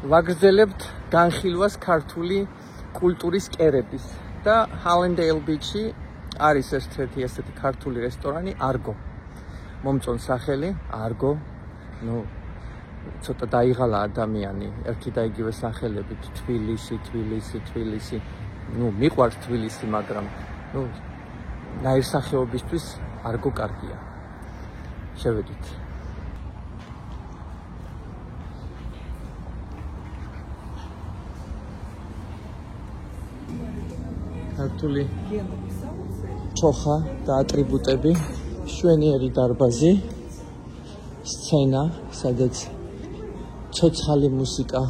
ვაგრძელებთ განხილვას ქართული კულტურის კერების და ჰალენდეილ ბიჩი არის ერთ-ერთი ესეთი ქართული რესტორანი არგო. მომწონს სახელი არგო. ცოტა დაიღალა ადამიანი ერთი და იგივე სახელებით თბილისი. მიყვარს თბილისი, მაგრამ ნაირსახეობისთვის არგო კარგია. შევედით. ქართული ჩოხა და ატრიბუტები, შვენიერი დარბაზი, სცენა, სადაც ცოცხალი მუსიკა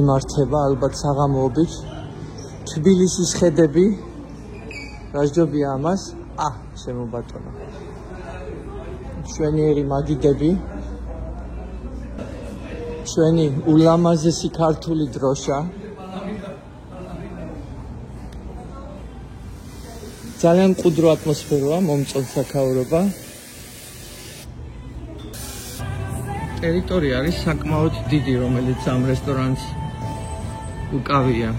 იმართება ალბათ საღამოობით, თბილისის ხედები, რა ჯობია ამას? შემობატონა. შვენიერი მაგიდები, ჩვენი ულამაზესი ქართული დროშა. ძალიან მყუდრო ატმოსფეროა, მომწონს საქაურობა. ტერიტორია არის საკმაოდ დიდი, რომელიც ამ რესტორანს უკავია.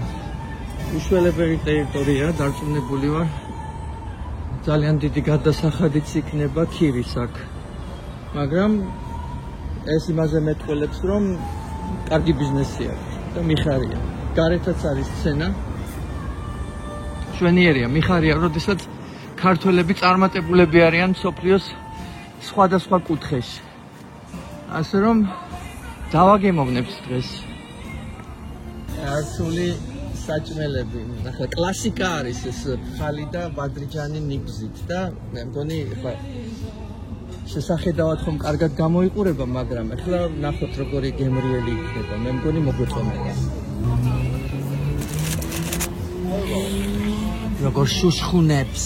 უშველებელი ტერიტორია, დარწმუნებული ვარ. ძალიან დიდი გადასახადიც იქნება ქირის აქ. მაგრამ ეს იმაზე მეტყველებს, რომ კარგი ბიზნესი აქვს და მიხარია. გარეთაც არის სცენა. შვენიერია, მიხარია, როდესაც ქართველები წარმატებულები არიან მსოფლიოს სხვადასხვა კუთხეში. ასე რომ დავაგემოვნებთ დღეს. ქართული საჭმელები. ახლა კლასიკა არის ეს ფხალი და ბადრიჯანი ნიგზით და მე მგონი ხა შესახედავად ხომ კარგად გამოიყურება, მაგრამ ახლა ნახოთ როგორი გემრიელი იქნება. მე მგონი მოგვეწონება. როგორ შუშხუნებს